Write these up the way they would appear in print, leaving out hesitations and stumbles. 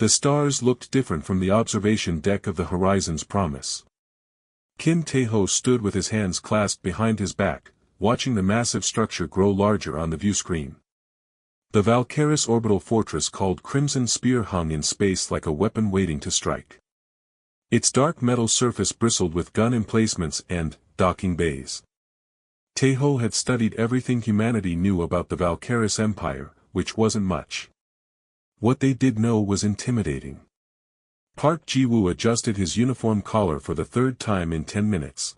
The stars looked different from the observation deck of the Horizon's Promise. Kim Tae-ho stood with his hands clasped behind his back, watching the massive structure grow larger on the view screen. The Valkyris orbital fortress called Crimson Spear hung in space like a weapon waiting to strike. Its dark metal surface bristled with gun emplacements and docking bays. Tae-ho had studied everything humanity knew about the Valkyris Empire, which wasn't much. What they did know was intimidating. Park Ji-woo adjusted his uniform collar for the third time in 10 minutes.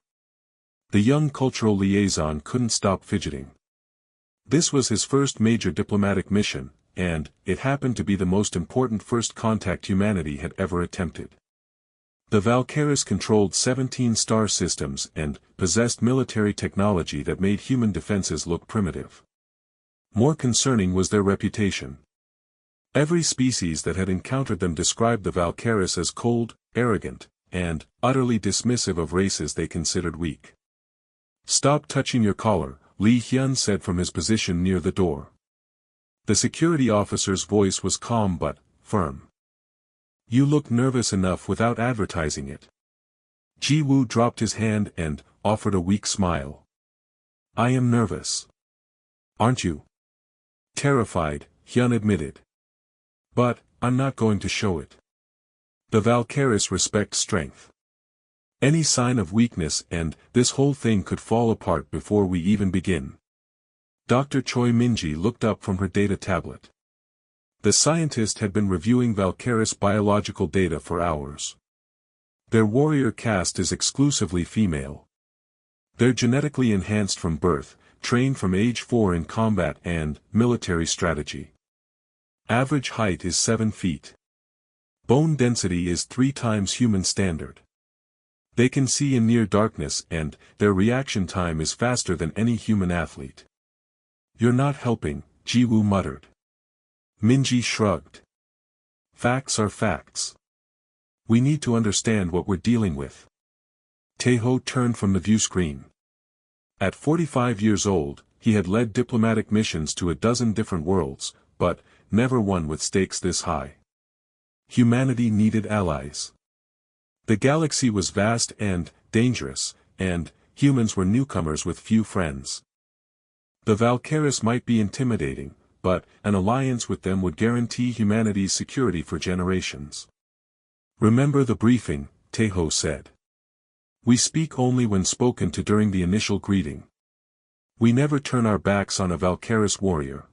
The young cultural liaison couldn't stop fidgeting. This was his first major diplomatic mission, and it happened to be the most important first contact humanity had ever attempted. The Valkyris controlled 17 star systems and possessed military technology that made human defenses look primitive. More concerning was their reputation. Every species that had encountered them described the Valkyris as cold, arrogant, and utterly dismissive of races they considered weak. "Stop touching your collar," Lee Hyun said from his position near the door. The security officer's voice was calm but firm. "You look nervous enough without advertising it." Ji-woo dropped his hand and offered a weak smile. "I am nervous." "Aren't you?" "Terrified," Hyun admitted. "But, I'm not going to show it. The Valkyris respect strength. Any sign of weakness and this whole thing could fall apart before we even begin." Dr. Choi Minji looked up from her data tablet. The scientist had been reviewing Valkyris biological data for hours. Their warrior caste is exclusively female. They're genetically enhanced from birth, trained from age 4 in combat and military strategy. Average height is 7 feet. Bone density is 3 times human standard. They can see in near darkness and their reaction time is faster than any human athlete. "You're not helping," Ji-woo muttered. Minji shrugged. "Facts are facts. We need to understand what we're dealing with." Tae-ho turned from the view screen. At 45 years old, he had led diplomatic missions to a dozen different worlds, but never one with stakes this high. Humanity needed allies. The galaxy was vast and dangerous, and humans were newcomers with few friends. The Valkyris might be intimidating, but an alliance with them would guarantee humanity's security for generations. "Remember the briefing," Tae-ho said. "We speak only when spoken to during the initial greeting. We never turn our backs on a Valkyris warrior.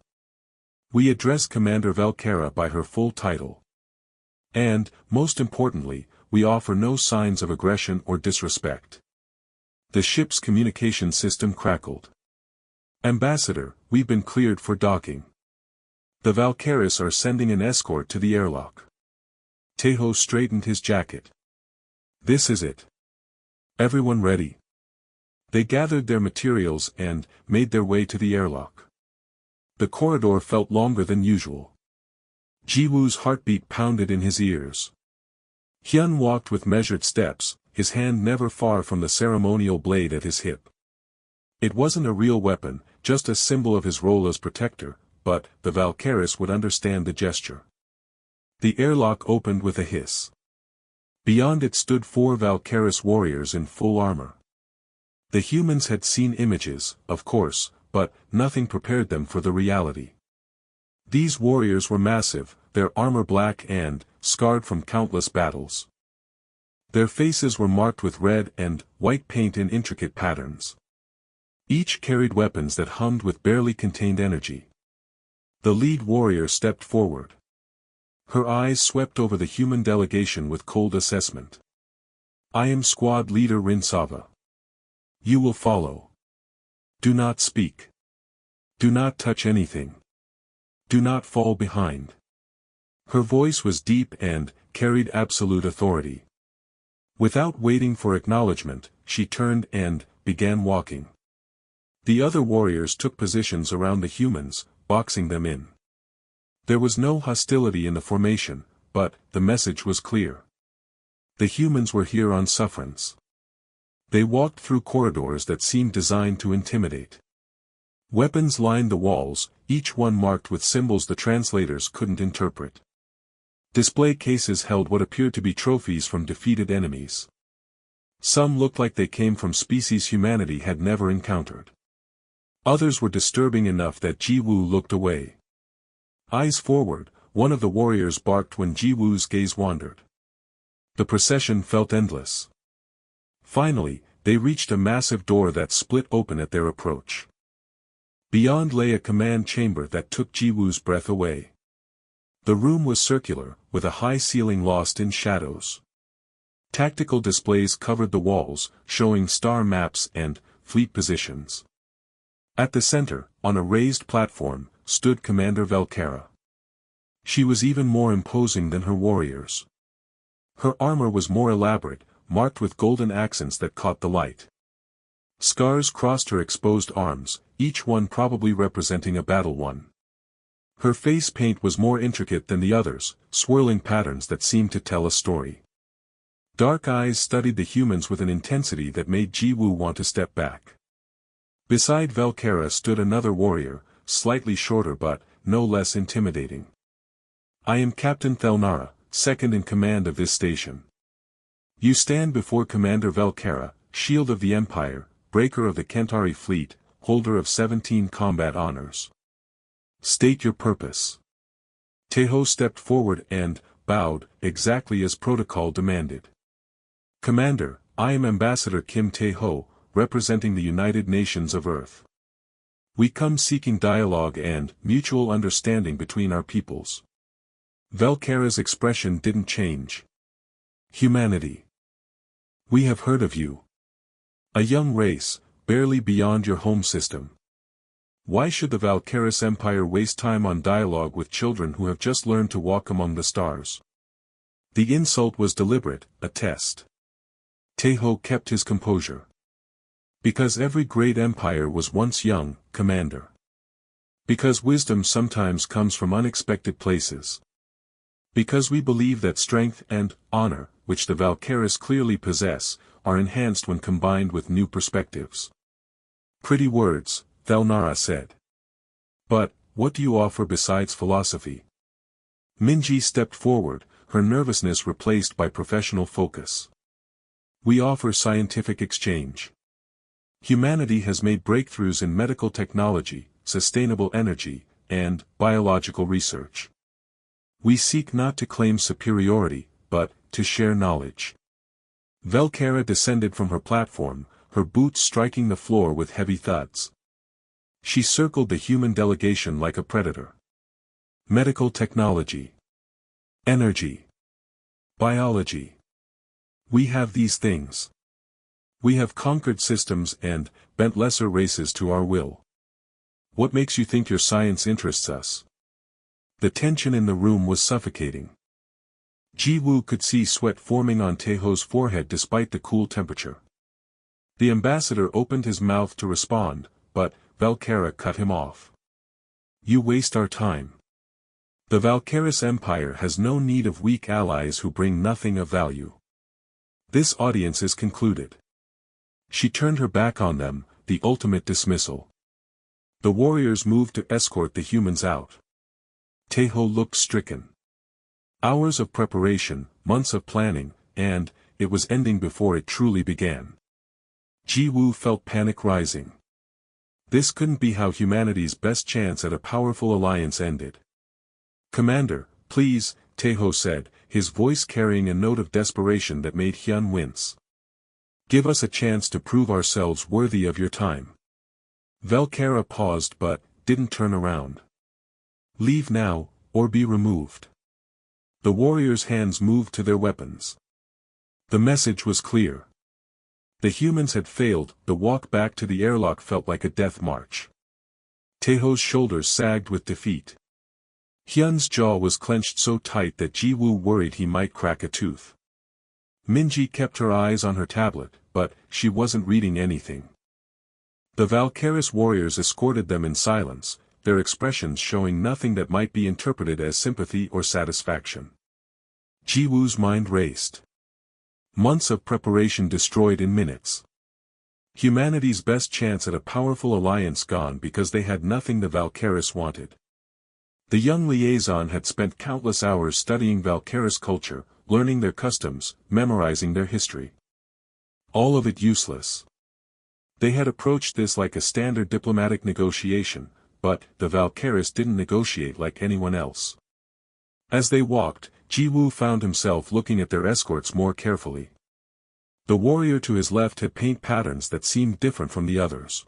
We address Commander Valkyra by her full title. And, most importantly, we offer no signs of aggression or disrespect." The ship's communication system crackled. "Ambassador, we've been cleared for docking. The Valkyris are sending an escort to the airlock." Tae-ho straightened his jacket. "This is it. Everyone ready?" They gathered their materials and made their way to the airlock. The corridor felt longer than usual. Ji-woo's heartbeat pounded in his ears. Hyun walked with measured steps, his hand never far from the ceremonial blade at his hip. It wasn't a real weapon, just a symbol of his role as protector, but the Valkyris would understand the gesture. The airlock opened with a hiss. Beyond it stood 4 Valkyris warriors in full armor. The humans had seen images, of course, but nothing prepared them for the reality. These warriors were massive, their armor black and scarred from countless battles. Their faces were marked with red and white paint in intricate patterns. Each carried weapons that hummed with barely contained energy. The lead warrior stepped forward. Her eyes swept over the human delegation with cold assessment. "I am squad leader Rinsava. You will follow. Do not speak. Do not touch anything. Do not fall behind." Her voice was deep and carried absolute authority. Without waiting for acknowledgement, she turned and began walking. The other warriors took positions around the humans, boxing them in. There was no hostility in the formation, but the message was clear. The humans were here on sufferance. They walked through corridors that seemed designed to intimidate. Weapons lined the walls, each one marked with symbols the translators couldn't interpret. Display cases held what appeared to be trophies from defeated enemies. Some looked like they came from species humanity had never encountered. Others were disturbing enough that Ji-woo looked away. Eyes forward, one of the warriors barked when Ji-woo's gaze wandered. The procession felt endless. Finally, they reached a massive door that split open at their approach. Beyond lay a command chamber that took Ji-woo's breath away. The room was circular, with a high ceiling lost in shadows. Tactical displays covered the walls, showing star maps and fleet positions. At the center, on a raised platform, stood Commander Velkara. She was even more imposing than her warriors. Her armor was more elaborate, marked with golden accents that caught the light. Scars crossed her exposed arms, each one probably representing a battle won. Her face paint was more intricate than the others, swirling patterns that seemed to tell a story. Dark eyes studied the humans with an intensity that made Ji-woo want to step back. Beside Velkara stood another warrior, slightly shorter but no less intimidating. "I am Captain Thelnara, second in command of this station. You stand before Commander Velkara, Shield of the Empire, Breaker of the Kentari Fleet, holder of 17 combat honors. State your purpose." Taeho stepped forward and bowed, exactly as protocol demanded. "Commander, I am Ambassador Kim Taeho, representing the United Nations of Earth. We come seeking dialogue and mutual understanding between our peoples." Velkara's expression didn't change. "Humanity. We have heard of you. A young race, barely beyond your home system. Why should the Valkyris Empire waste time on dialogue with children who have just learned to walk among the stars?" The insult was deliberate, a test. Taeho kept his composure. "Because every great empire was once young, Commander. Because wisdom sometimes comes from unexpected places. Because we believe that strength and honor, which the Valkyris clearly possess, are enhanced when combined with new perspectives." "Pretty words," Thelnara said. "But, what do you offer besides philosophy?" Minji stepped forward, her nervousness replaced by professional focus. "We offer scientific exchange. Humanity has made breakthroughs in medical technology, sustainable energy, and biological research. We seek not to claim superiority, but to share knowledge." Velkara descended from her platform, her boots striking the floor with heavy thuds. She circled the human delegation like a predator. "Medical technology. Energy. Biology. We have these things. We have conquered systems and bent lesser races to our will. What makes you think your science interests us?" The tension in the room was suffocating. Ji-woo could see sweat forming on Taeho's forehead despite the cool temperature. The ambassador opened his mouth to respond, but Velkara cut him off. "You waste our time. The Valkyris Empire has no need of weak allies who bring nothing of value. This audience is concluded." She turned her back on them, the ultimate dismissal. The warriors moved to escort the humans out. Taeho looked stricken. Hours of preparation, months of planning, and it was ending before it truly began. Ji-woo felt panic rising. This couldn't be how humanity's best chance at a powerful alliance ended. "Commander, please," Taeho said, his voice carrying a note of desperation that made Hyun wince. "Give us a chance to prove ourselves worthy of your time." Velkara paused but didn't turn around. "Leave now, or be removed." The warriors' hands moved to their weapons. The message was clear. The humans had failed, the walk back to the airlock felt like a death march. Taeho's shoulders sagged with defeat. Hyun's jaw was clenched so tight that Ji-woo worried he might crack a tooth. Minji kept her eyes on her tablet, but she wasn't reading anything. The Valkyris warriors escorted them in silence, their expressions showing nothing that might be interpreted as sympathy or satisfaction. Ji-woo's mind raced. Months of preparation destroyed in minutes. Humanity's best chance at a powerful alliance gone because they had nothing the Valkyris wanted. The young liaison had spent countless hours studying Valkyra's culture, learning their customs, memorizing their history. All of it useless. They had approached this like a standard diplomatic negotiation, but the Valkyris didn't negotiate like anyone else. As they walked, Ji-woo found himself looking at their escorts more carefully. The warrior to his left had paint patterns that seemed different from the others.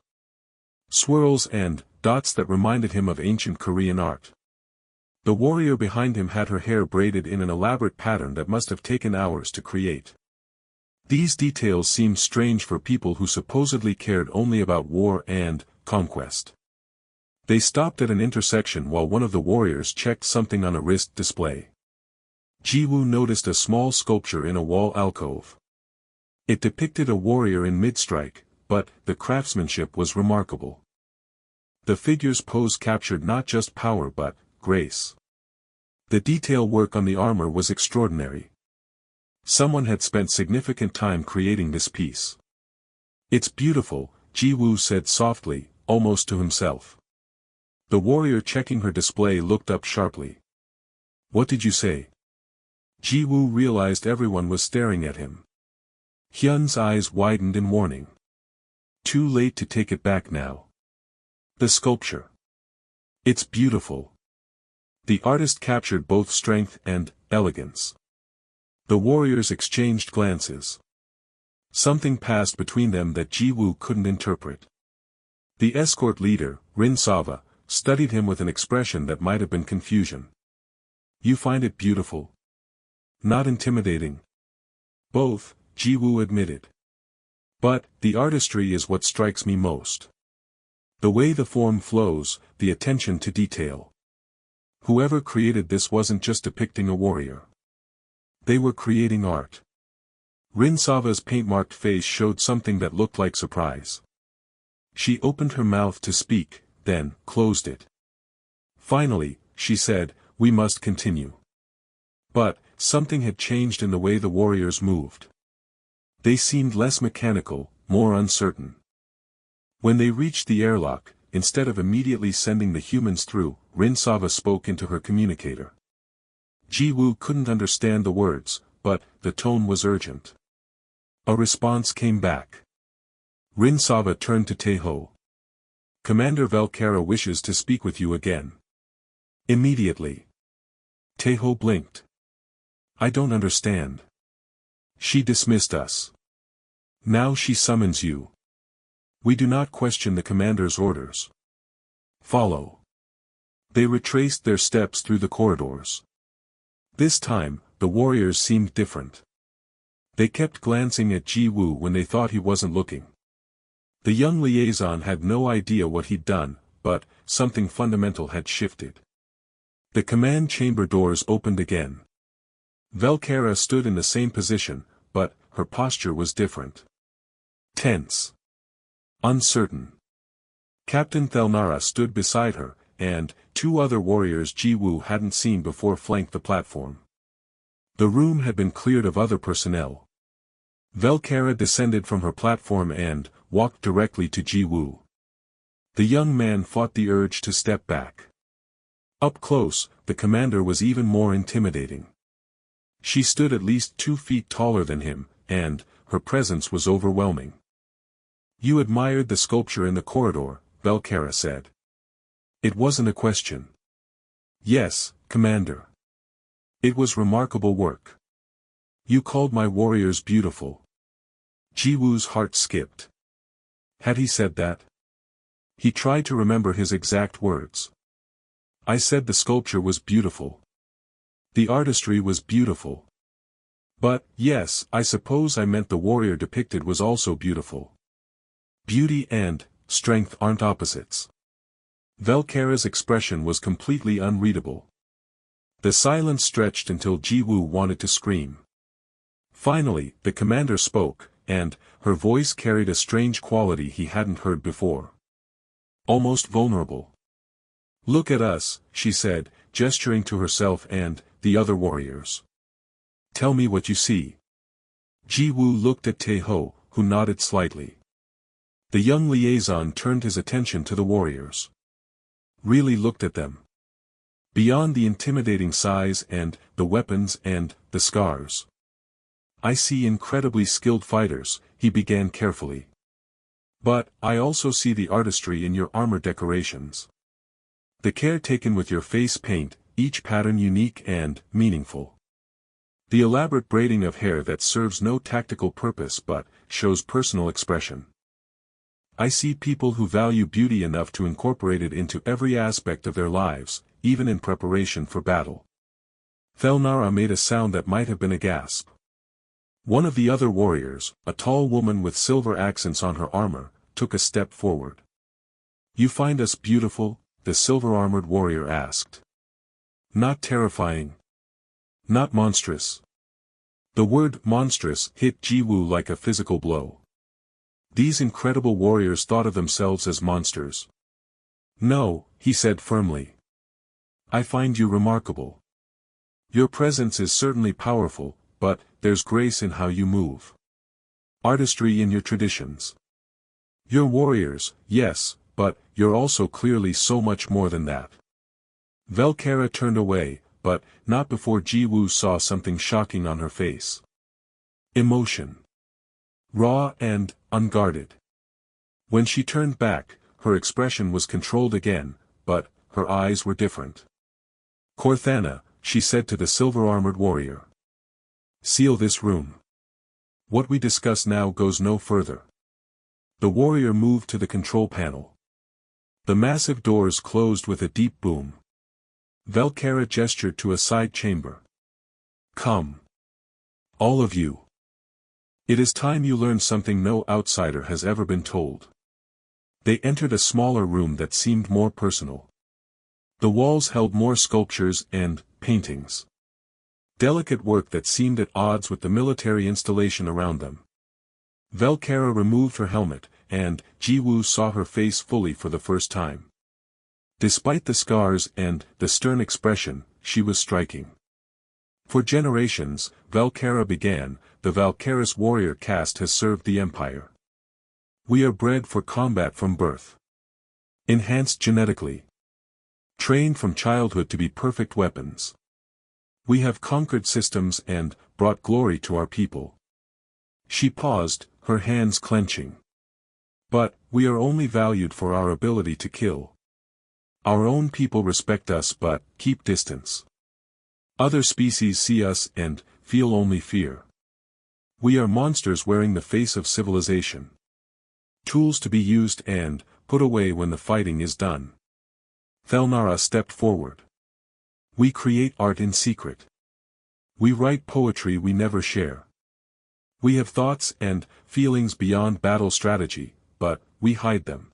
Swirls and dots that reminded him of ancient Korean art. The warrior behind him had her hair braided in an elaborate pattern that must have taken hours to create. These details seemed strange for people who supposedly cared only about war and conquest. They stopped at an intersection while one of the warriors checked something on a wrist display. Ji-woo noticed a small sculpture in a wall alcove. It depicted a warrior in mid-strike, but the craftsmanship was remarkable. The figure's pose captured not just power but grace. The detail work on the armor was extraordinary. Someone had spent significant time creating this piece. "It's beautiful," Ji-woo said softly, almost to himself. The warrior checking her display looked up sharply. "What did you say?" Ji-woo realized everyone was staring at him. Hyun's eyes widened in warning. Too late to take it back now. The sculpture. "It's beautiful." The artist captured both strength and elegance. The warriors exchanged glances. Something passed between them that Ji-woo couldn't interpret. The escort leader, Rin-Sava, studied him with an expression that might have been confusion. "You find it beautiful? Not intimidating?" "Both," Ji-woo admitted. "But the artistry is what strikes me most. The way the form flows, the attention to detail. Whoever created this wasn't just depicting a warrior. They were creating art." Rin-Sava's paint-marked face showed something that looked like surprise. She opened her mouth to speak, then closed it. Finally, she said, "We must continue." But something had changed in the way the warriors moved. They seemed less mechanical, more uncertain. When they reached the airlock, instead of immediately sending the humans through, Rin-Sava spoke into her communicator. Ji-woo couldn't understand the words, but the tone was urgent. A response came back. Rin-Sava turned to Tae-ho. "Commander Valkyra wishes to speak with you again. Immediately." Tae-ho blinked. "I don't understand. She dismissed us. Now she summons you. We do not question the commander's orders. Follow." They retraced their steps through the corridors. This time, the warriors seemed different. They kept glancing at Ji-woo when they thought he wasn't looking. The young liaison had no idea what he'd done, but something fundamental had shifted. The command chamber doors opened again. Valkyra stood in the same position, but her posture was different. Tense. Uncertain. Captain Thelnara stood beside her, and two other warriors Ji-woo hadn't seen before flanked the platform. The room had been cleared of other personnel. Valkyra descended from her platform and walked directly to Ji-woo. The young man fought the urge to step back. Up close, the commander was even more intimidating. She stood at least 2 feet taller than him, and her presence was overwhelming. "You admired the sculpture in the corridor," Valkyra said. It wasn't a question. "Yes, Commander. It was remarkable work. You called my warriors beautiful." Ji-woo's heart skipped. Had he said that? He tried to remember his exact words. "I said the sculpture was beautiful. The artistry was beautiful. But, yes, I suppose I meant the warrior depicted was also beautiful. Beauty and strength aren't opposites." Valkyra's expression was completely unreadable. The silence stretched until Ji-woo wanted to scream. Finally, the commander spoke, and her voice carried a strange quality he hadn't heard before. Almost vulnerable. "Look at us," she said, gesturing to herself and the other warriors. "Tell me what you see." Ji-woo looked at Tae-ho, who nodded slightly. The young liaison turned his attention to the warriors. Really looked at them. Beyond the intimidating size and the weapons and the scars. I see incredibly skilled fighters, he began carefully. But, I also see the artistry in your armor decorations. The care taken with your face paint, each pattern unique and meaningful. The elaborate braiding of hair that serves no tactical purpose but shows personal expression. I see people who value beauty enough to incorporate it into every aspect of their lives, even in preparation for battle. Thelnara made a sound that might have been a gasp. One of the other warriors, a tall woman with silver accents on her armor, took a step forward. "You find us beautiful?" the silver-armored warrior asked. "Not terrifying. Not monstrous." The word monstrous hit Jiwoo like a physical blow. These incredible warriors thought of themselves as monsters. "No," he said firmly. "I find you remarkable. Your presence is certainly powerful, but there's grace in how you move. Artistry in your traditions. You're warriors, yes, but you're also clearly so much more than that." Velkara turned away, but not before Jiwoo saw something shocking on her face. Emotion. Raw and unguarded. When she turned back, her expression was controlled again, but her eyes were different. "Corthana," she said to the silver-armored warrior. "Seal this room. What we discuss now goes no further." The warrior moved to the control panel. The massive doors closed with a deep boom. Velkara gestured to a side chamber. "Come. All of you. It is time you learned something no outsider has ever been told." They entered a smaller room that seemed more personal. The walls held more sculptures and paintings. Delicate work that seemed at odds with the military installation around them. Velkara removed her helmet, and Jiwoo saw her face fully for the first time. Despite the scars and the stern expression, she was striking. "For generations," Velkara began, "the Valkyris warrior caste has served the Empire. We are bred for combat from birth. Enhanced genetically. Trained from childhood to be perfect weapons. We have conquered systems and brought glory to our people." She paused, her hands clenching. "But, we are only valued for our ability to kill. Our own people respect us but keep distance. Other species see us and feel only fear. We are monsters wearing the face of civilization. Tools to be used and put away when the fighting is done." Thelnara stepped forward. "We create art in secret. We write poetry we never share. We have thoughts and feelings beyond battle strategy, but we hide them.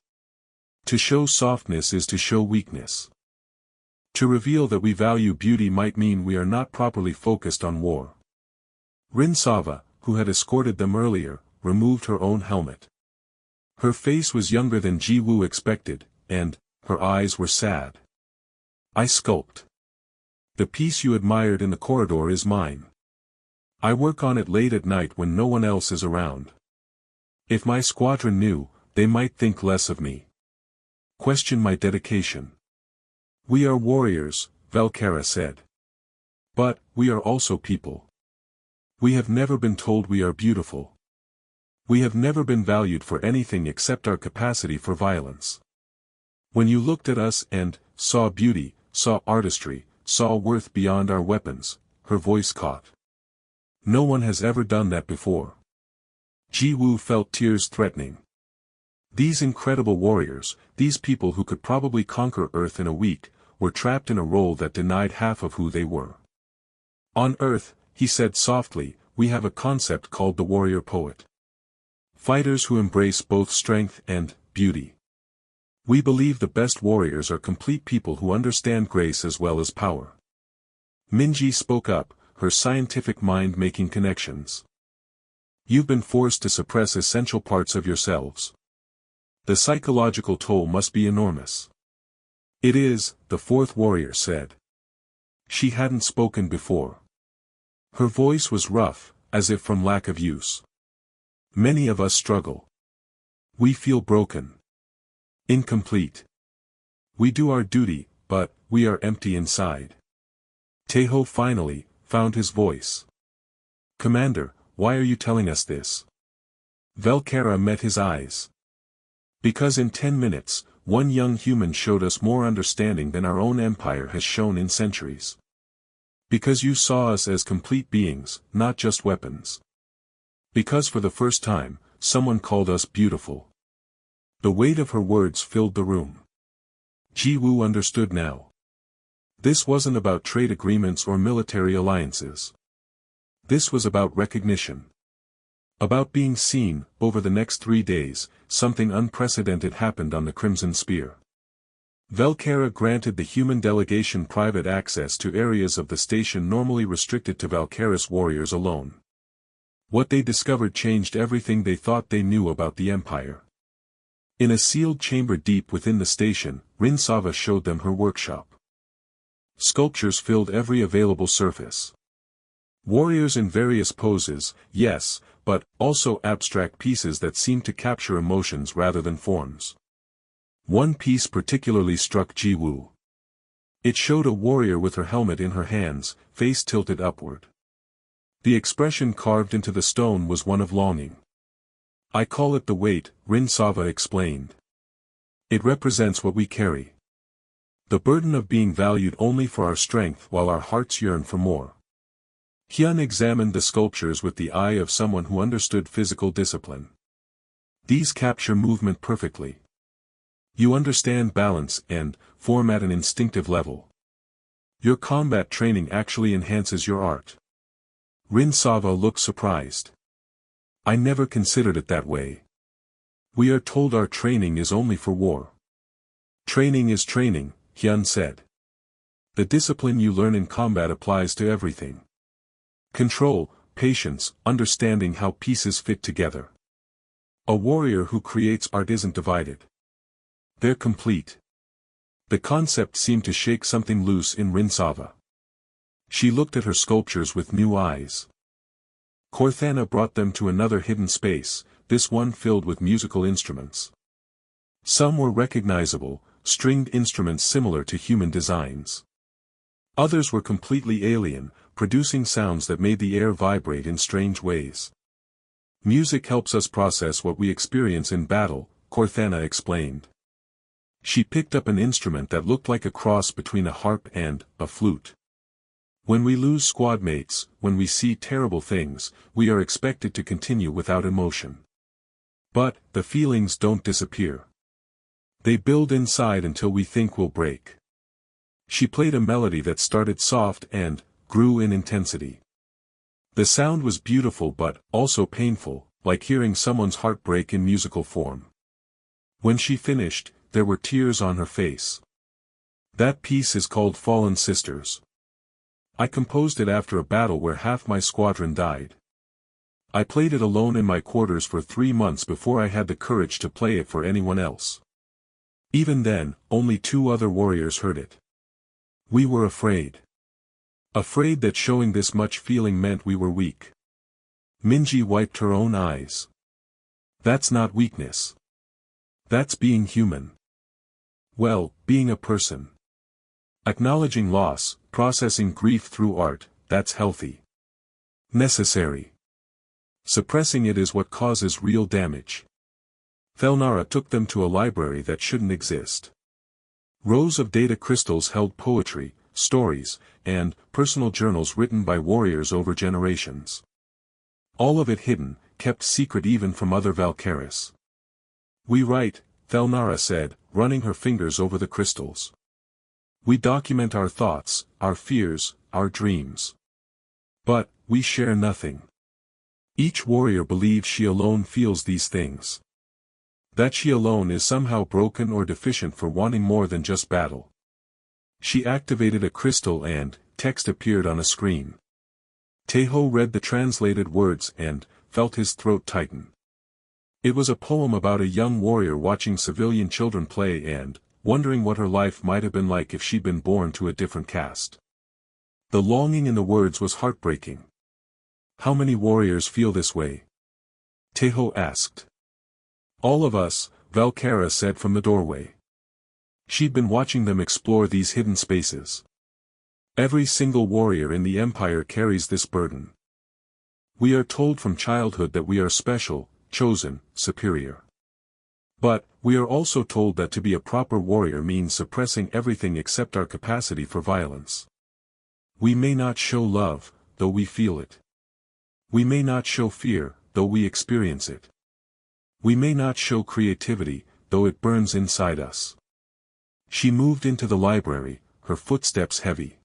To show softness is to show weakness. To reveal that we value beauty might mean we are not properly focused on war." Rinsava, who had escorted them earlier, removed her own helmet. Her face was younger than Jiwoo expected, and her eyes were sad. "I sculpt. The piece you admired in the corridor is mine. I work on it late at night when no one else is around. If my squadron knew, they might think less of me. Question my dedication." "We are warriors," Velkara said. "But, we are also people. We have never been told we are beautiful. We have never been valued for anything except our capacity for violence. When you looked at us and saw beauty, saw artistry, saw worth beyond our weapons," her voice caught. "No one has ever done that before." Jiwoo felt tears threatening. These incredible warriors, these people who could probably conquer Earth in a week, were trapped in a role that denied half of who they were. "On Earth," he said softly, "we have a concept called the warrior poet. Fighters who embrace both strength and beauty. We believe the best warriors are complete people who understand grace as well as power." Minji spoke up, her scientific mind making connections. "You've been forced to suppress essential parts of yourselves. The psychological toll must be enormous." "It is," the fourth warrior said. She hadn't spoken before. Her voice was rough, as if from lack of use. "Many of us struggle. We feel broken. Incomplete. We do our duty, but we are empty inside. Taeho finally found his voice. Commander, why are you telling us this? Velkara met his eyes. Because in 10 minutes, one young human showed us more understanding than our own empire has shown in centuries. Because you saw us as complete beings, not just weapons. Because for the first time, someone called us beautiful. The weight of her words filled the room. Ji-woo understood now. This wasn't about trade agreements or military alliances. This was about recognition. About being seen. Over the next 3 days, something unprecedented happened on the Crimson Spear. Velkara granted the human delegation private access to areas of the station normally restricted to Valkyris warriors alone. What they discovered changed everything they thought they knew about the Empire. In a sealed chamber deep within the station, Rinsava showed them her workshop. Sculptures filled every available surface. Warriors in various poses, yes, but also abstract pieces that seemed to capture emotions rather than forms. One piece particularly struck Ji-woo. It showed a warrior with her helmet in her hands, face tilted upward. The expression carved into the stone was one of longing. I call it the weight, Rinsava explained. It represents what we carry. The burden of being valued only for our strength while our hearts yearn for more. Hyun examined the sculptures with the eye of someone who understood physical discipline. These capture movement perfectly. You understand balance and form at an instinctive level. Your combat training actually enhances your art. Rinsava looked surprised. I never considered it that way. We are told our training is only for war. Training is training, Hyun said. The discipline you learn in combat applies to everything. Control, patience, understanding how pieces fit together. A warrior who creates art isn't divided. They're complete. The concept seemed to shake something loose in Rinsava. She looked at her sculptures with new eyes. Corthana brought them to another hidden space, this one filled with musical instruments. Some were recognizable, stringed instruments similar to human designs. Others were completely alien, producing sounds that made the air vibrate in strange ways. Music helps us process what we experience in battle, Corthana explained. She picked up an instrument that looked like a cross between a harp and a flute. When we lose squad mates, when we see terrible things, we are expected to continue without emotion. But, the feelings don't disappear. They build inside until we think we'll break. She played a melody that started soft and grew in intensity. The sound was beautiful but also painful, like hearing someone's heart break in musical form. When she finished, there were tears on her face. That piece is called Fallen Sisters. I composed it after a battle where half my squadron died. I played it alone in my quarters for 3 months before I had the courage to play it for anyone else. Even then, only 2 other warriors heard it. We were afraid. Afraid that showing this much feeling meant we were weak. Minji wiped her own eyes. That's not weakness. That's being human. Well, being a person. Acknowledging loss, processing grief through art, that's healthy. Necessary. Suppressing it is what causes real damage. Felnara took them to a library that shouldn't exist. Rows of data crystals held poetry, stories, and personal journals written by warriors over generations. All of it hidden, kept secret even from other Valkyris. We write, Felnara said, running her fingers over the crystals. We document our thoughts, our fears, our dreams. But, we share nothing. Each warrior believes she alone feels these things. That she alone is somehow broken or deficient for wanting more than just battle. She activated a crystal and text appeared on a screen. Taeho read the translated words and felt his throat tighten. It was a poem about a young warrior watching civilian children play and wondering what her life might have been like if she'd been born to a different caste. The longing in the words was heartbreaking. How many warriors feel this way? Taeho asked. All of us, Valkara said from the doorway. She'd been watching them explore these hidden spaces. Every single warrior in the Empire carries this burden. We are told from childhood that we are special, chosen, superior. But, we are also told that to be a proper warrior means suppressing everything except our capacity for violence. We may not show love, though we feel it. We may not show fear, though we experience it. We may not show creativity, though it burns inside us. She moved into the library, her footsteps heavy.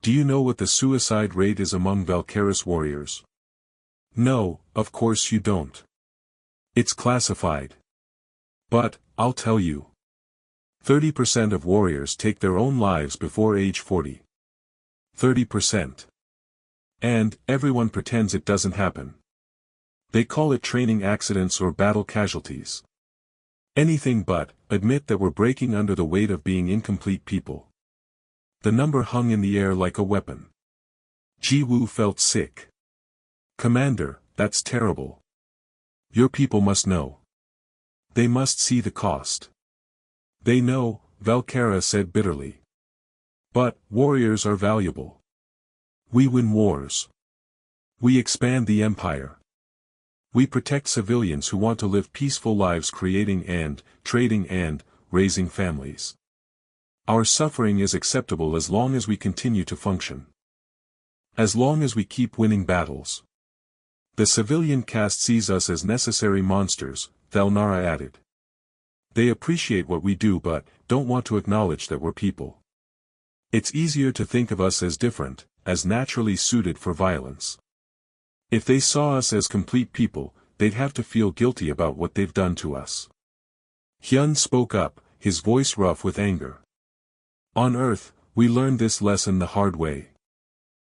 Do you know what the suicide rate is among Valkyris warriors? No, of course you don't. It's classified. But, I'll tell you. 30% of warriors take their own lives before age 40. 30%. And, everyone pretends it doesn't happen. They call it training accidents or battle casualties. Anything but, admit that we're breaking under the weight of being incomplete people. The number hung in the air like a weapon. Ji-woo felt sick. Commander, that's terrible. Your people must know. They must see the cost. They know, Valkyra said bitterly. But, warriors are valuable. We win wars. We expand the empire. We protect civilians who want to live peaceful lives creating and, trading and, raising families. Our suffering is acceptable as long as we continue to function. As long as we keep winning battles. The civilian caste sees us as necessary monsters, Thalnara added. They appreciate what we do but don't want to acknowledge that we're people. It's easier to think of us as different, as naturally suited for violence. If they saw us as complete people, they'd have to feel guilty about what they've done to us. Hyun spoke up, his voice rough with anger. On Earth, we learned this lesson the hard way.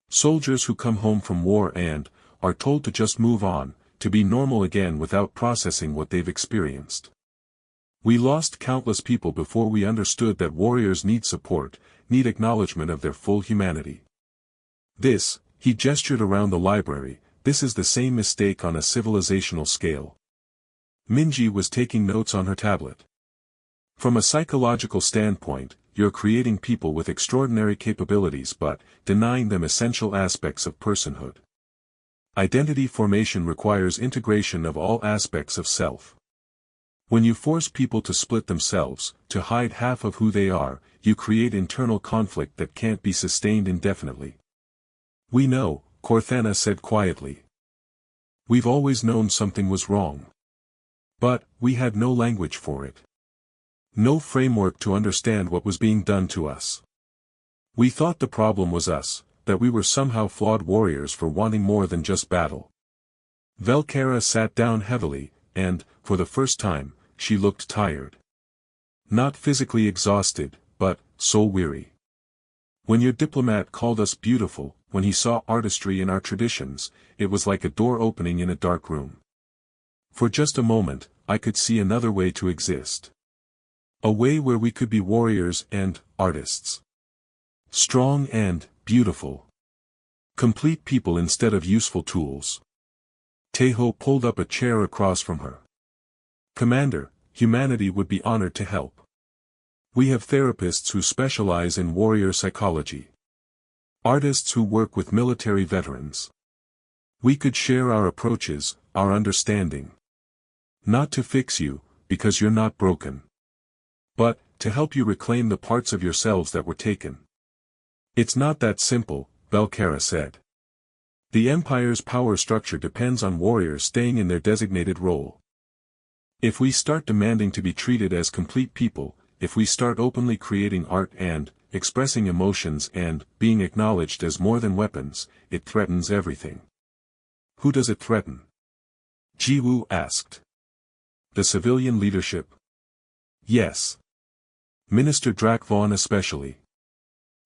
Soldiers who come home from war and, are told to just move on, to be normal again without processing what they've experienced. We lost countless people before we understood that warriors need support, need acknowledgement of their full humanity. This, he gestured around the library, this is the same mistake on a civilizational scale. Minji was taking notes on her tablet. From a psychological standpoint, you're creating people with extraordinary capabilities but denying them essential aspects of personhood. Identity formation requires integration of all aspects of self. When you force people to split themselves, to hide half of who they are, you create internal conflict that can't be sustained indefinitely. We know, Corthana said quietly. We've always known something was wrong. But, we had no language for it. No framework to understand what was being done to us. We thought the problem was us, that we were somehow flawed warriors for wanting more than just battle. Valkyra sat down heavily, and, for the first time, she looked tired. Not physically exhausted, but, soul-weary. When your diplomat called us beautiful, when he saw artistry in our traditions, it was like a door opening in a dark room. For just a moment, I could see another way to exist. A way where we could be warriors and, artists. Strong and, beautiful. Complete people instead of useful tools. Taeho pulled up a chair across from her. Commander, humanity would be honored to help. We have therapists who specialize in warrior psychology. Artists who work with military veterans. We could share our approaches, our understanding. Not to fix you, because you're not broken. But, to help you reclaim the parts of yourselves that were taken. It's not that simple, Valkyra said. The Empire's power structure depends on warriors staying in their designated role. If we start demanding to be treated as complete people, if we start openly creating art and, expressing emotions and, being acknowledged as more than weapons, it threatens everything. Who does it threaten? Ji-woo asked. The civilian leadership? Yes. Minister Drak Vaughn especially.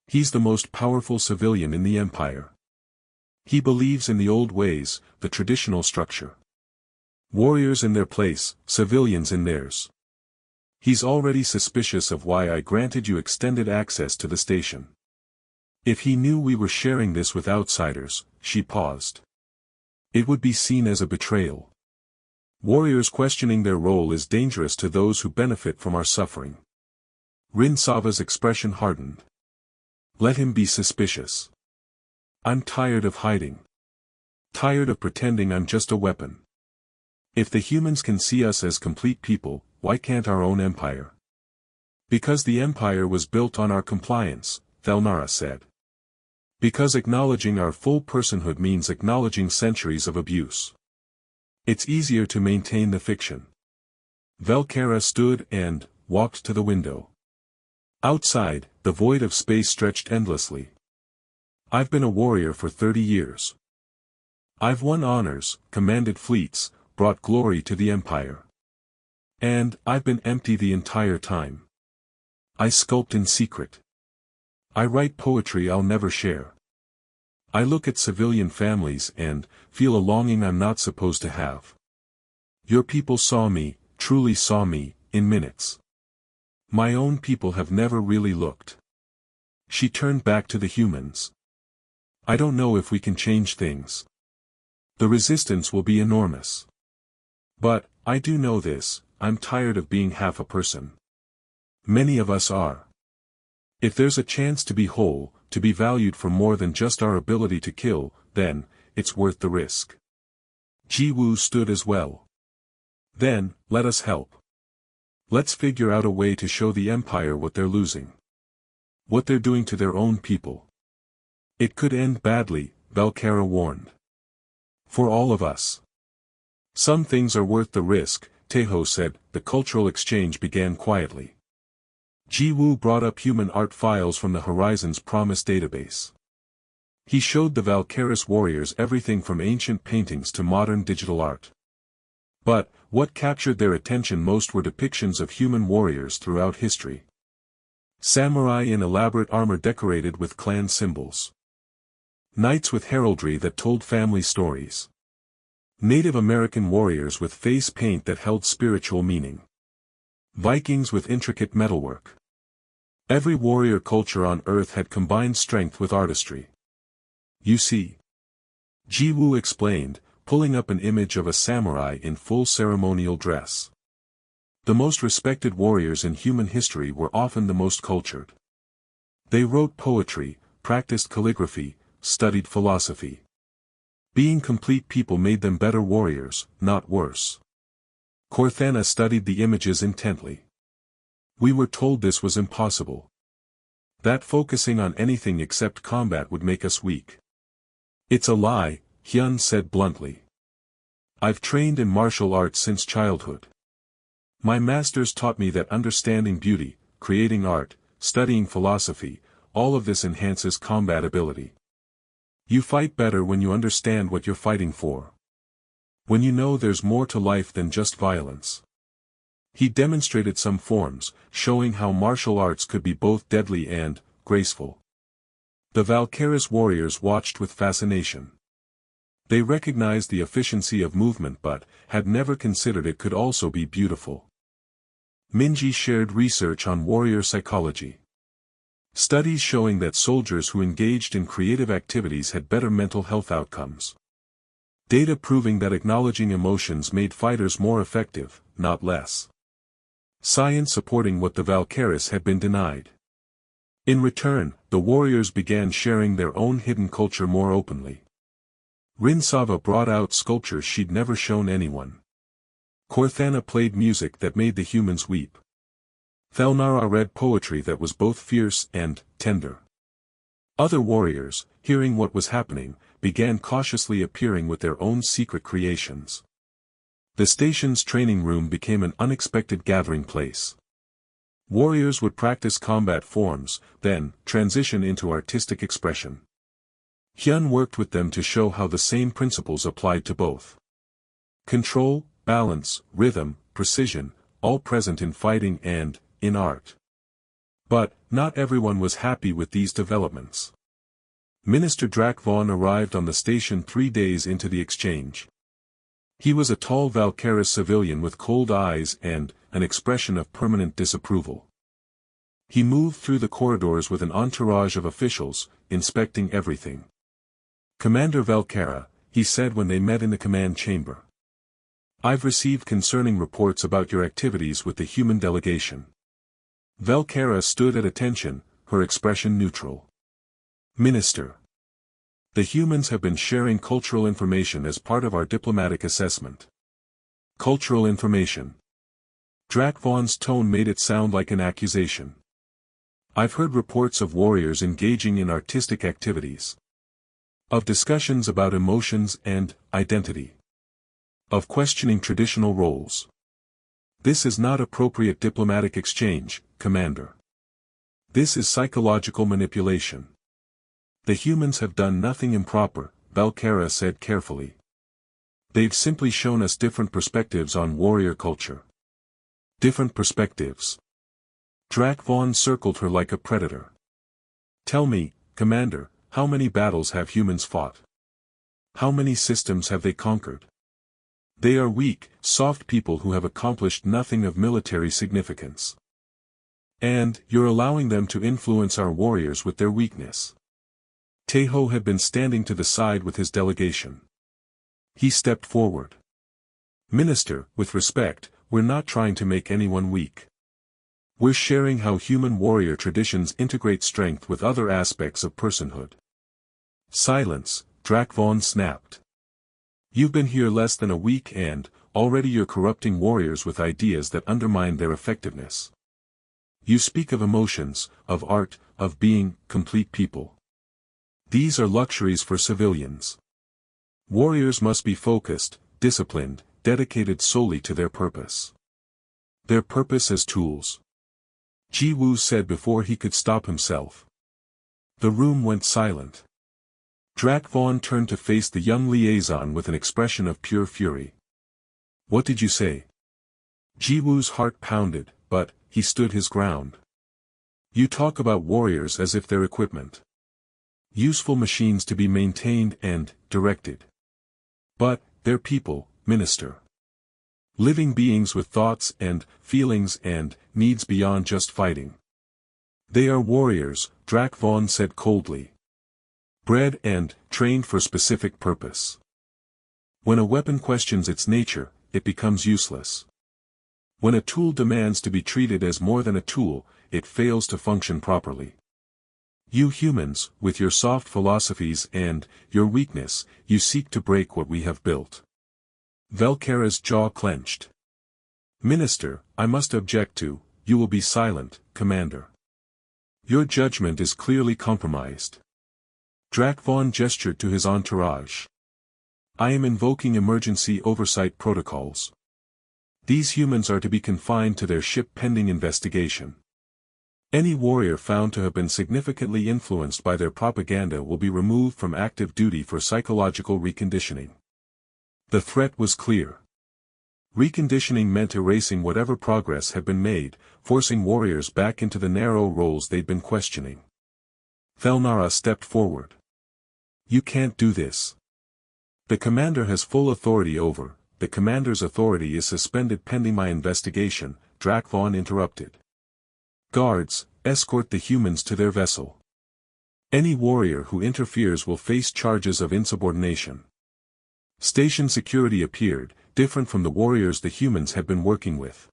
He's the most powerful civilian in the Empire. He believes in the old ways, the traditional structure. Warriors in their place, civilians in theirs. He's already suspicious of why I granted you extended access to the station. If he knew we were sharing this with outsiders, she paused. It would be seen as a betrayal. Warriors questioning their role is dangerous to those who benefit from our suffering. Rin-Sava's expression hardened. Let him be suspicious. I'm tired of hiding. Tired of pretending I'm just a weapon. If the humans can see us as complete people, why can't our own empire? Because the empire was built on our compliance, Thelnara said. Because acknowledging our full personhood means acknowledging centuries of abuse. It's easier to maintain the fiction. Valkera stood and walked to the window. Outside, the void of space stretched endlessly. I've been a warrior for 30 years. I've won honors, commanded fleets, brought glory to the empire. And I've been empty the entire time. I sculpt in secret. I write poetry I'll never share. I look at civilian families and feel a longing I'm not supposed to have. Your people saw me, truly saw me, in minutes. My own people have never really looked. She turned back to the humans. I don't know if we can change things. The resistance will be enormous. But, I do know this, I'm tired of being half a person. Many of us are. If there's a chance to be whole, to be valued for more than just our ability to kill, then, it's worth the risk. Ji-Woo stood as well. Then, let us help. Let's figure out a way to show the Empire what they're losing. What they're doing to their own people. It could end badly, Valkera warned. For all of us. Some things are worth the risk, Taeho said. The cultural exchange began quietly. Ji-Woo brought up human art files from the Horizon's Promise database. He showed the Valkyris warriors everything from ancient paintings to modern digital art. But, what captured their attention most were depictions of human warriors throughout history. Samurai in elaborate armor decorated with clan symbols. Knights with heraldry that told family stories. Native American warriors with face paint that held spiritual meaning. Vikings with intricate metalwork. Every warrior culture on Earth had combined strength with artistry. You see. Ji-Woo explained, pulling up an image of a samurai in full ceremonial dress. The most respected warriors in human history were often the most cultured. They wrote poetry, practiced calligraphy, studied philosophy. Being complete people made them better warriors, not worse. Corthana studied the images intently. We were told this was impossible. That focusing on anything except combat would make us weak. It's a lie, Hyun said bluntly. I've trained in martial arts since childhood. My masters taught me that understanding beauty, creating art, studying philosophy, all of this enhances combat ability. You fight better when you understand what you're fighting for. When you know there's more to life than just violence. He demonstrated some forms, showing how martial arts could be both deadly and graceful. The Valkyris warriors watched with fascination. They recognized the efficiency of movement but had never considered it could also be beautiful. Minji shared research on warrior psychology. Studies showing that soldiers who engaged in creative activities had better mental health outcomes. Data proving that acknowledging emotions made fighters more effective, not less. Science supporting what the Valkyris had been denied. In return, the warriors began sharing their own hidden culture more openly. Rin-Sava brought out sculptures she'd never shown anyone. Corthana played music that made the humans weep. Thelnara read poetry that was both fierce and tender. Other warriors, hearing what was happening, began cautiously appearing with their own secret creations. The station's training room became an unexpected gathering place. Warriors would practice combat forms, then transition into artistic expression. Hyun worked with them to show how the same principles applied to both. Control, balance, rhythm, precision, all present in fighting and in art. But, not everyone was happy with these developments. Minister Drak Vaughn arrived on the station 3 days into the exchange. He was a tall Valkyris civilian with cold eyes and an expression of permanent disapproval. He moved through the corridors with an entourage of officials, inspecting everything. Commander Valkera, he said when they met in the command chamber. I've received concerning reports about your activities with the human delegation. Velkara stood at attention, her expression neutral. Minister. The humans have been sharing cultural information as part of our diplomatic assessment. Cultural information. Drak Vaughn's tone made it sound like an accusation. I've heard reports of warriors engaging in artistic activities. Of discussions about emotions and identity. Of questioning traditional roles. This is not appropriate diplomatic exchange, Commander. This is psychological manipulation. The humans have done nothing improper, Velkara said carefully. They've simply shown us different perspectives on warrior culture. Different perspectives. Drak Vaughn circled her like a predator. Tell me, Commander, how many battles have humans fought? How many systems have they conquered? They are weak, soft people who have accomplished nothing of military significance. And you're allowing them to influence our warriors with their weakness. Teho had been standing to the side with his delegation. He stepped forward. Minister, with respect, we're not trying to make anyone weak. We're sharing how human warrior traditions integrate strength with other aspects of personhood. Silence, Drak Vaughn snapped. You've been here less than a week and, already you're corrupting warriors with ideas that undermine their effectiveness. You speak of emotions, of art, of being complete people. These are luxuries for civilians. Warriors must be focused, disciplined, dedicated solely to their purpose. Their purpose as tools. Ji Woo said before he could stop himself. The room went silent. Drak Vaughn turned to face the young liaison with an expression of pure fury. What did you say? Ji Woo's heart pounded, but he stood his ground. You talk about warriors as if they're equipment. Useful machines to be maintained and directed. But, they're people, Minister. Living beings with thoughts and feelings and needs beyond just fighting. They are warriors, Drak Vaughn said coldly. Bred and trained for specific purpose. When a weapon questions its nature, it becomes useless. When a tool demands to be treated as more than a tool, it fails to function properly. You humans, with your soft philosophies and your weakness, you seek to break what we have built. Velkara's jaw clenched. Minister, I must object to, you will be silent, Commander. Your judgment is clearly compromised. Drak Vaughn gestured to his entourage. I am invoking emergency oversight protocols. These humans are to be confined to their ship pending investigation. Any warrior found to have been significantly influenced by their propaganda will be removed from active duty for psychological reconditioning. The threat was clear. Reconditioning meant erasing whatever progress had been made, forcing warriors back into the narrow roles they'd been questioning. Thelnara stepped forward. You can't do this. The commander has full authority over, the commander's authority is suspended pending my investigation, Drak Vaughn interrupted. Guards, escort the humans to their vessel. Any warrior who interferes will face charges of insubordination. Station security appeared, different from the warriors the humans had been working with.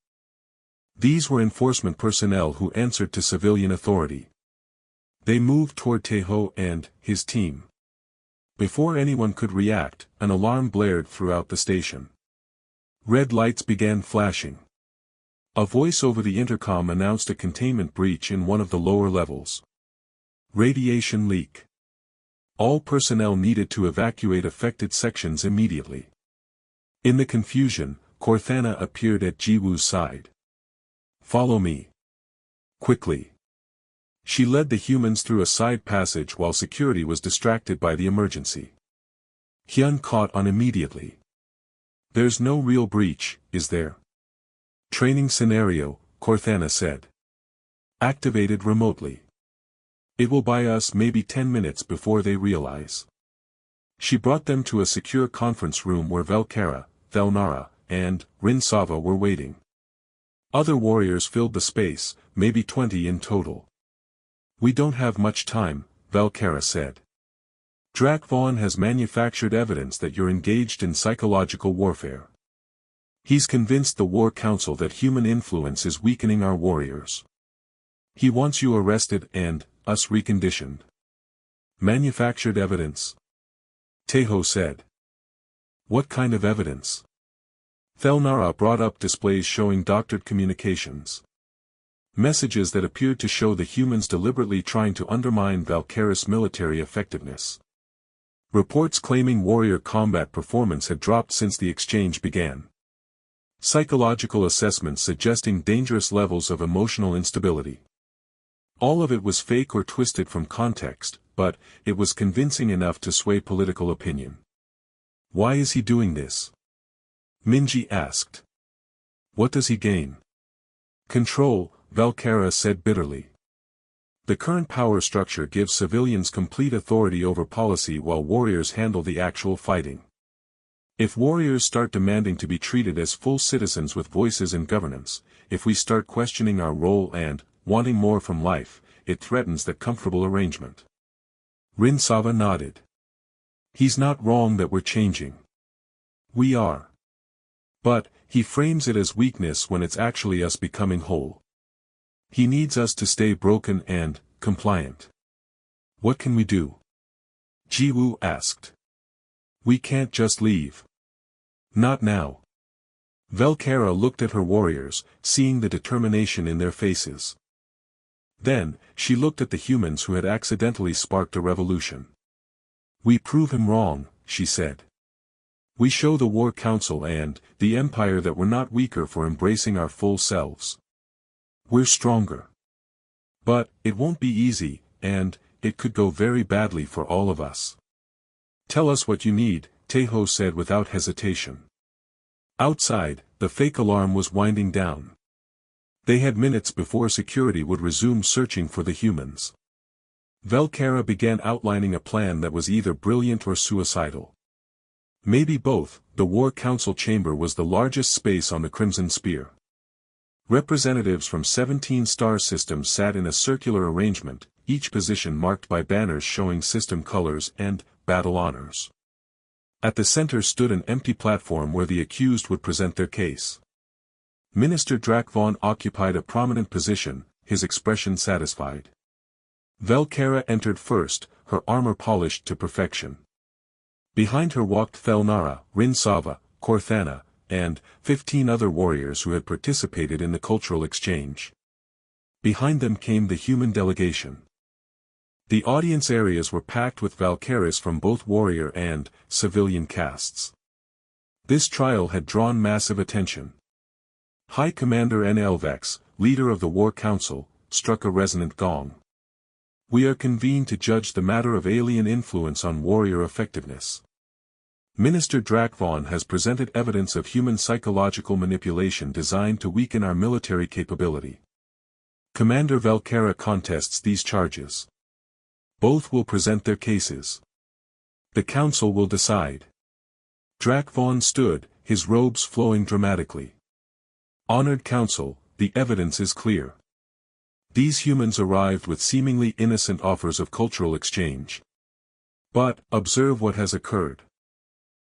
These were enforcement personnel who answered to civilian authority. They moved toward Teho and his team. Before anyone could react, an alarm blared throughout the station. Red lights began flashing. A voice over the intercom announced a containment breach in one of the lower levels. Radiation leak. All personnel needed to evacuate affected sections immediately. In the confusion, Corthana appeared at Jiwoo's side. Follow me. Quickly. She led the humans through a side passage while security was distracted by the emergency. Hyun caught on immediately. There's no real breach, is there? Training scenario, Corthana said. Activated remotely. It will buy us maybe 10 minutes before they realize. She brought them to a secure conference room where Velkara, Thelnara, and Rin Sava were waiting. Other warriors filled the space, maybe 20 in total. We don't have much time, Velkara said. Drak Vaughn has manufactured evidence that you're engaged in psychological warfare. He's convinced the War Council that human influence is weakening our warriors. He wants you arrested and, us reconditioned. Manufactured evidence? Teho said. What kind of evidence? Thelnara brought up displays showing doctored communications. Messages that appeared to show the humans deliberately trying to undermine Valkyris' military effectiveness. Reports claiming warrior combat performance had dropped since the exchange began. Psychological assessments suggesting dangerous levels of emotional instability. All of it was fake or twisted from context, but it was convincing enough to sway political opinion. Why is he doing this? Minji asked. What does he gain? Control, Valkyra said bitterly. The current power structure gives civilians complete authority over policy while warriors handle the actual fighting. If warriors start demanding to be treated as full citizens with voices in governance, if we start questioning our role and, wanting more from life, it threatens that comfortable arrangement. Rinsava nodded. He's not wrong that we're changing. We are. But, he frames it as weakness when it's actually us becoming whole. He needs us to stay broken and, compliant. What can we do? Jiwoo asked. We can't just leave. Not now. Valkyra looked at her warriors, seeing the determination in their faces. Then, she looked at the humans who had accidentally sparked a revolution. We prove him wrong, she said. We show the War Council and the Empire that we're not weaker for embracing our full selves. We're stronger. But, it won't be easy, and it could go very badly for all of us. Tell us what you need, Teho said without hesitation. Outside, the fake alarm was winding down. They had minutes before security would resume searching for the humans. Valkyra began outlining a plan that was either brilliant or suicidal. Maybe both. The War Council chamber was the largest space on the Crimson Spear. Representatives from 17 star systems sat in a circular arrangement, each position marked by banners showing system colors and battle honors. At the center stood an empty platform where the accused would present their case. Minister Drakvon occupied a prominent position, his expression satisfied. Valkyra entered first, her armor polished to perfection. Behind her walked Thelnara, Rinsava, Korthana, and 15 other warriors who had participated in the cultural exchange. Behind them came the human delegation. The audience areas were packed with Valkyries from both warrior and civilian castes. This trial had drawn massive attention. High Commander Nelvex, leader of the War Council, struck a resonant gong. We are convened to judge the matter of alien influence on warrior effectiveness. Minister Drakvon has presented evidence of human psychological manipulation designed to weaken our military capability. Commander Valkyra contests these charges. Both will present their cases. The council will decide. Drakvon stood, his robes flowing dramatically. Honored council, the evidence is clear. These humans arrived with seemingly innocent offers of cultural exchange. But, observe what has occurred.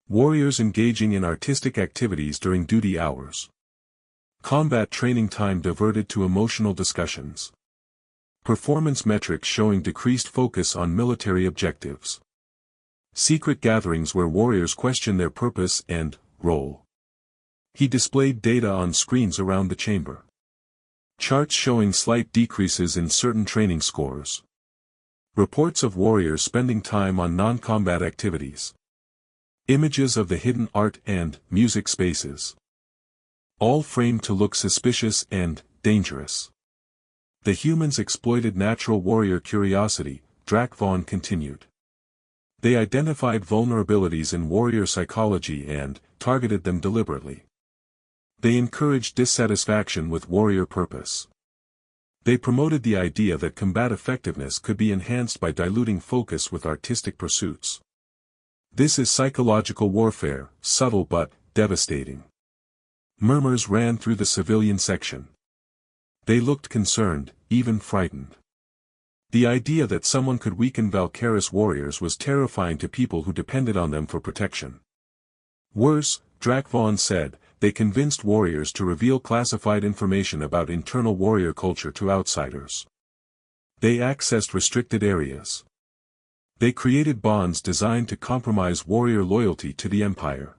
Warriors engaging in artistic activities during duty hours. Combat training time diverted to emotional discussions. Performance metrics showing decreased focus on military objectives. Secret gatherings where warriors question their purpose and role. He displayed data on screens around the chamber. Charts showing slight decreases in certain training scores. Reports of warriors spending time on non-combat activities. Images of the hidden art and music spaces. All framed to look suspicious and dangerous. The humans exploited natural warrior curiosity, Drakvon continued. They identified vulnerabilities in warrior psychology and targeted them deliberately. They encouraged dissatisfaction with warrior purpose. They promoted the idea that combat effectiveness could be enhanced by diluting focus with artistic pursuits. This is psychological warfare, subtle but devastating. Murmurs ran through the civilian section. They looked concerned, even frightened. The idea that someone could weaken Valkyris warriors was terrifying to people who depended on them for protection. Worse, Drakvon said, they convinced warriors to reveal classified information about internal warrior culture to outsiders. They accessed restricted areas. They created bonds designed to compromise warrior loyalty to the Empire.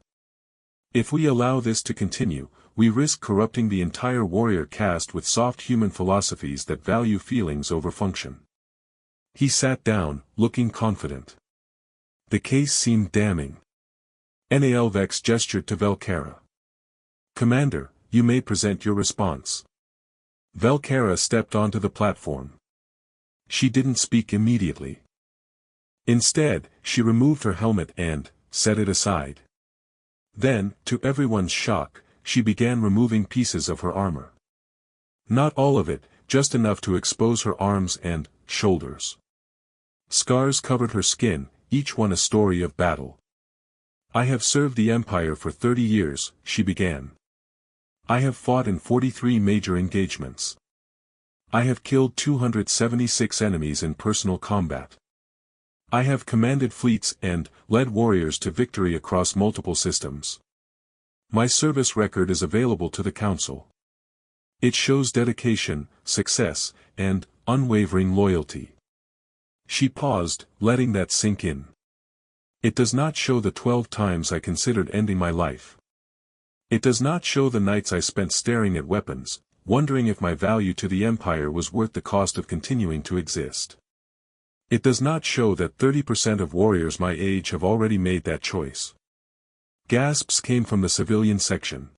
If we allow this to continue, we risk corrupting the entire warrior caste with soft human philosophies that value feelings over function. He sat down, looking confident. The case seemed damning. Nalvex gestured to Velcara. "Commander, you may present your response." Velcara stepped onto the platform. She didn't speak immediately. Instead, she removed her helmet and set it aside. Then, to everyone's shock, she began removing pieces of her armor. Not all of it, just enough to expose her arms and shoulders. Scars covered her skin, each one a story of battle. "I have served the Empire for 30 years, she began. "I have fought in 43 major engagements. I have killed 276 enemies in personal combat. I have commanded fleets and led warriors to victory across multiple systems. My service record is available to the Council. It shows dedication, success, and unwavering loyalty." She paused, letting that sink in. "It does not show the 12 times I considered ending my life. It does not show the nights I spent staring at weapons, wondering if my value to the Empire was worth the cost of continuing to exist. It does not show that 30% of warriors my age have already made that choice." Gasps came from the civilian section.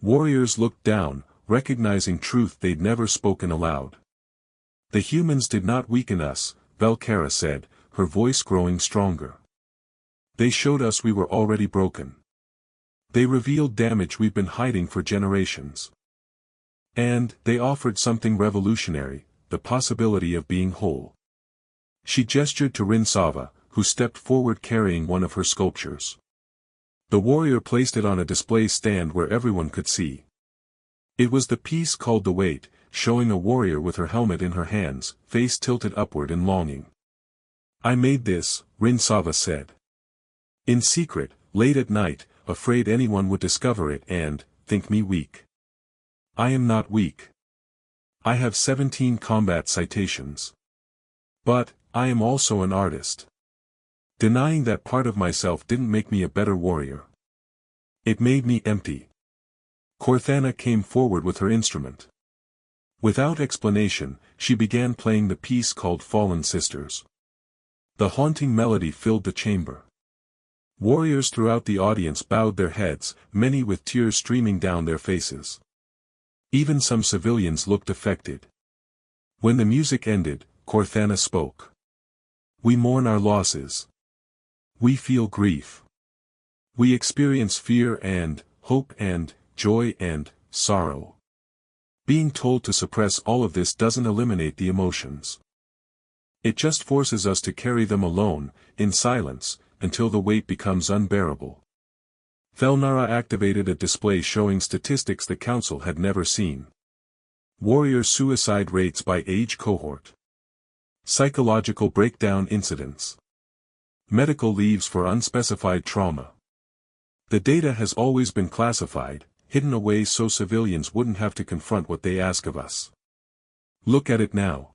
Warriors looked down, recognizing truth they'd never spoken aloud. "The humans did not weaken us," Velcara said, her voice growing stronger. "They showed us we were already broken. They revealed damage we've been hiding for generations. And they offered something revolutionary, the possibility of being whole." She gestured to Rinsava, who stepped forward carrying one of her sculptures. The warrior placed it on a display stand where everyone could see. It was the piece called the Weight, showing a warrior with her helmet in her hands, face tilted upward in longing. "I made this," Rinsava said. "In secret, late at night, afraid anyone would discover it and think me weak. I am not weak. I have 17 combat citations. But, I am also an artist. Denying that part of myself didn't make me a better warrior. It made me empty." Corthana came forward with her instrument. Without explanation, she began playing the piece called Fallen Sisters. The haunting melody filled the chamber. Warriors throughout the audience bowed their heads, many with tears streaming down their faces. Even some civilians looked affected. When the music ended, Corthana spoke. "We mourn our losses. We feel grief. We experience fear and hope and joy and sorrow. Being told to suppress all of this doesn't eliminate the emotions. It just forces us to carry them alone, in silence, until the weight becomes unbearable." Felnara activated a display showing statistics the Council had never seen. Warrior suicide rates by age cohort. Psychological breakdown incidents. Medical leaves for unspecified trauma. The data has always been classified, hidden away so civilians wouldn't have to confront what they ask of us. Look at it now.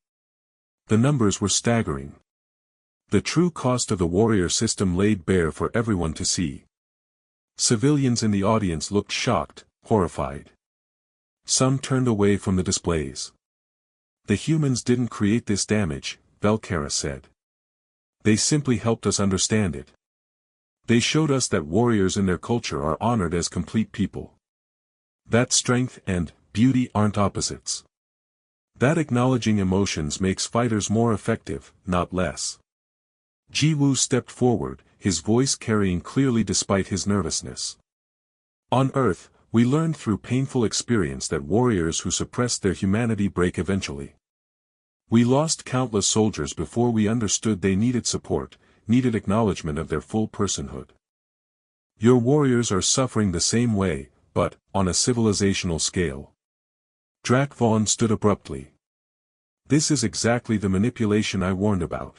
The numbers were staggering. The true cost of the warrior system laid bare for everyone to see. Civilians in the audience looked shocked, horrified. Some turned away from the displays. "The humans didn't create this damage," Velcara said. "They simply helped us understand it. They showed us that warriors in their culture are honored as complete people. That strength and beauty aren't opposites. That acknowledging emotions makes fighters more effective, not less." Jiwoo stepped forward, his voice carrying clearly despite his nervousness. "On Earth, we learned through painful experience that warriors who suppress their humanity break eventually. We lost countless soldiers before we understood they needed support, needed acknowledgement of their full personhood. Your warriors are suffering the same way, but, on a civilizational scale." Drak Vaughn stood abruptly. "This is exactly the manipulation I warned about.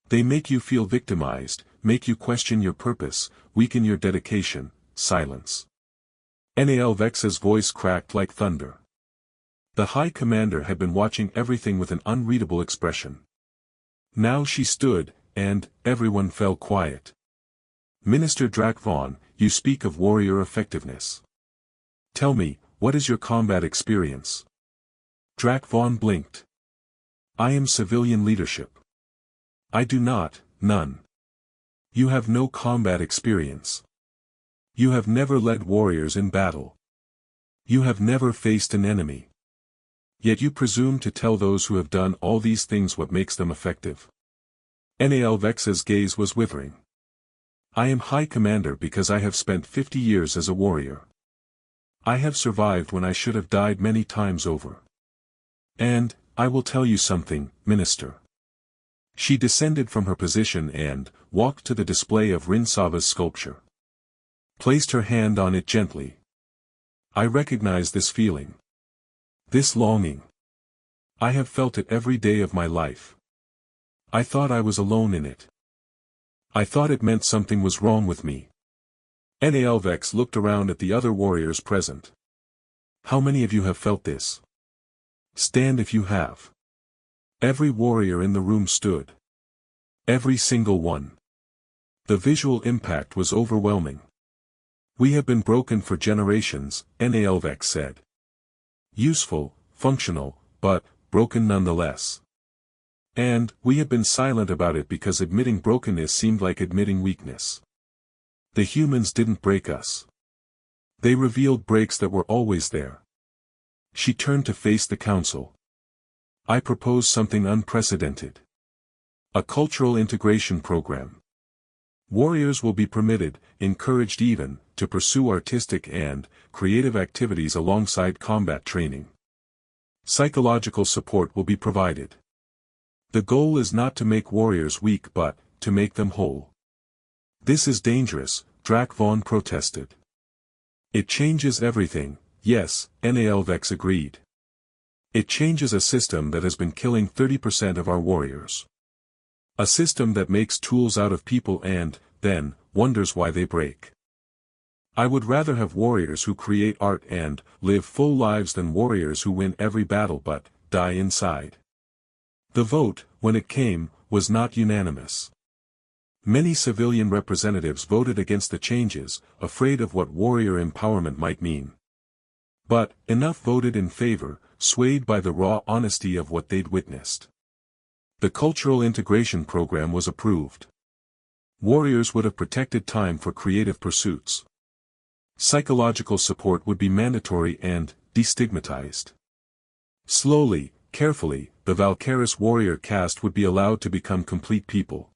They make you feel victimized, make you question your purpose, weaken your dedication, silence." Nalvex's voice cracked like thunder. The High Commander had been watching everything with an unreadable expression. Now she stood, and everyone fell quiet. Minister Drak Von, you speak of warrior effectiveness. Tell me, what is your combat experience? Drak Von blinked. I am civilian leadership. I do not, none. You have no combat experience. You have never led warriors in battle. You have never faced an enemy. Yet you presume to tell those who have done all these things what makes them effective. Nal Vex's gaze was withering. I am High Commander because I have spent 50 years as a warrior. I have survived when I should have died many times over. And, I will tell you something, Minister. She descended from her position and walked to the display of Rinsava's sculpture. Placed her hand on it gently. I recognize this feeling. This longing. I have felt it every day of my life. I thought I was alone in it. I thought it meant something was wrong with me. Nal Vex looked around at the other warriors present. How many of you have felt this? Stand if you have. Every warrior in the room stood. Every single one. The visual impact was overwhelming. We have been broken for generations, Nal Vex said. Useful, functional, but broken nonetheless. And we have been silent about it because admitting brokenness seemed like admitting weakness. The humans didn't break us. They revealed breaks that were always there. She turned to face the council. I propose something unprecedented. A cultural integration program. Warriors will be permitted, encouraged even, to pursue artistic and creative activities alongside combat training. Psychological support will be provided. The goal is not to make warriors weak but to make them whole. This is dangerous, Drak Von protested. It changes everything, yes, Nal Vex agreed. It changes a system that has been killing 30% of our warriors. A system that makes tools out of people and, then, wonders why they break. I would rather have warriors who create art and live full lives than warriors who win every battle but die inside. The vote, when it came, was not unanimous. Many civilian representatives voted against the changes, afraid of what warrior empowerment might mean. But, enough voted in favor, swayed by the raw honesty of what they'd witnessed. The cultural integration program was approved. Warriors would have protected time for creative pursuits. Psychological support would be mandatory and destigmatized. Slowly, carefully, the Valkyris warrior caste would be allowed to become complete people.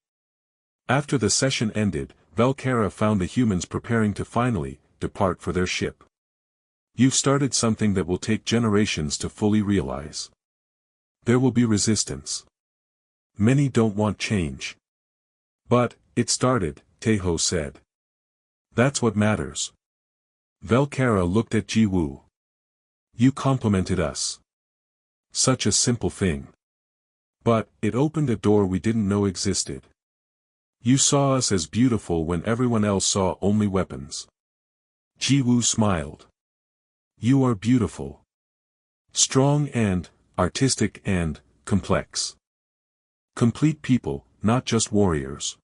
After the session ended, Valkyra found the humans preparing to finally depart for their ship. You've started something that will take generations to fully realize. There will be resistance. Many don't want change. But, it started, Taeho said. That's what matters. Valkyra looked at Jiwoo. You complimented us. Such a simple thing. But, it opened a door we didn't know existed. You saw us as beautiful when everyone else saw only weapons. Jiwoo smiled. You are beautiful. Strong and, artistic and, complex. Complete people, not just warriors.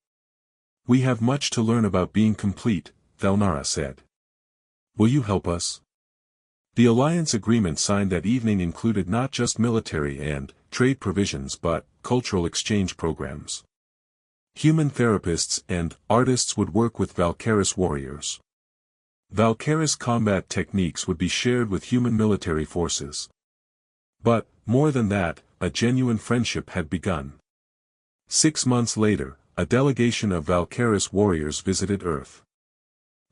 We have much to learn about being complete, Thelnara said. Will you help us? The alliance agreement signed that evening included not just military and trade provisions but cultural exchange programs. Human therapists and artists would work with Valkyris warriors. Valkyris combat techniques would be shared with human military forces. But, more than that, a genuine friendship had begun. 6 months later, a delegation of Valkyris warriors visited Earth.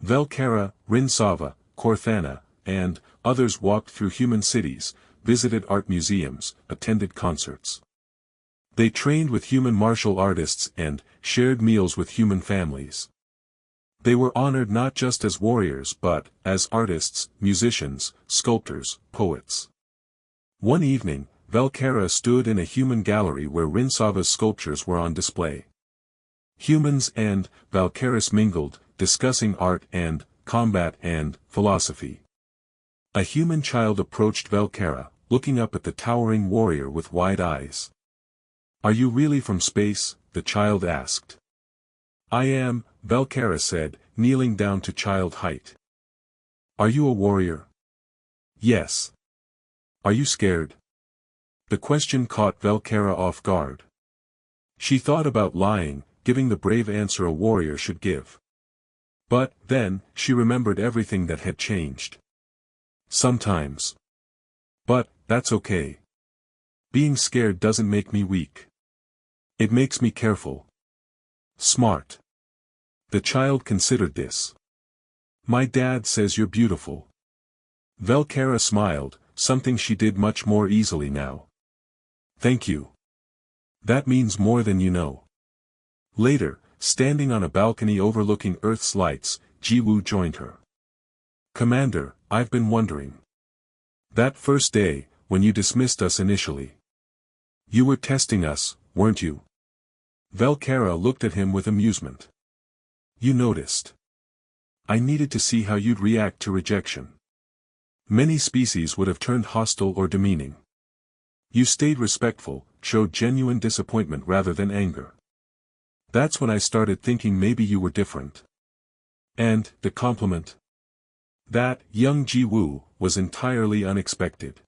Valkyra, Rinsava, Corthana, and others walked through human cities, visited art museums, attended concerts. They trained with human martial artists and shared meals with human families. They were honored not just as warriors but as artists, musicians, sculptors, poets. One evening, Valkyra stood in a human gallery where Rinsava's sculptures were on display. Humans and Valkyris mingled, discussing art and combat and philosophy. A human child approached Valkyra, looking up at the towering warrior with wide eyes. "Are you really from space?" the child asked. "I am," Velkara said, kneeling down to child height. "Are you a warrior?" "Yes." "Are you scared?" The question caught Velkara off guard. She thought about lying, giving the brave answer a warrior should give. But, then, she remembered everything that had changed. "Sometimes. But, that's okay. Being scared doesn't make me weak. It makes me careful. Smart." The child considered this. "My dad says you're beautiful." Velkara smiled, something she did much more easily now. "Thank you. That means more than you know." Later, standing on a balcony overlooking Earth's lights, Jiwoo joined her. "Commander, I've been wondering. That first day, when you dismissed us initially. You were testing us, weren't you?" Velkara looked at him with amusement. "You noticed. I needed to see how you'd react to rejection. Many species would have turned hostile or demeaning. You stayed respectful, showed genuine disappointment rather than anger. That's when I started thinking maybe you were different." And, the compliment? That, young Jiwoo, was entirely unexpected.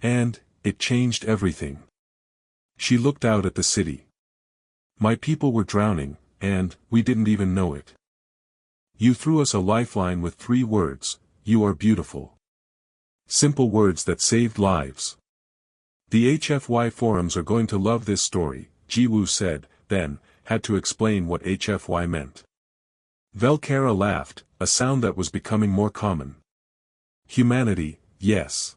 And, it changed everything. She looked out at the city. "My people were drowning, and, we didn't even know it. You threw us a lifeline with 3 words, you are beautiful. Simple words that saved lives. The HFY forums are going to love this story," Jiwoo said, then, had to explain what HFY meant. Velkara laughed, a sound that was becoming more common. "Humanity, yes.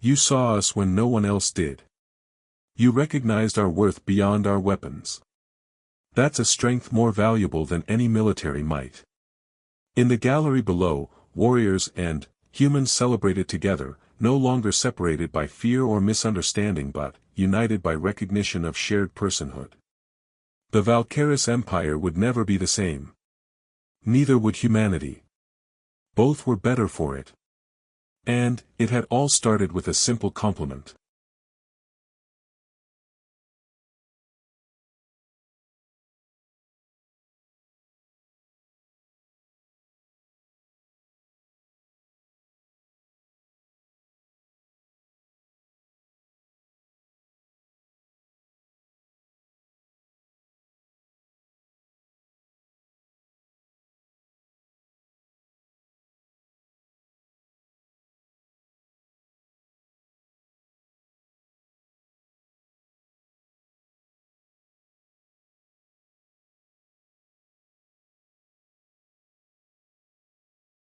You saw us when no one else did. You recognized our worth beyond our weapons. That's a strength more valuable than any military might." In the gallery below, warriors and humans celebrated together, no longer separated by fear or misunderstanding but united by recognition of shared personhood. The Valkyris Empire would never be the same. Neither would humanity. Both were better for it. And, it had all started with a simple compliment.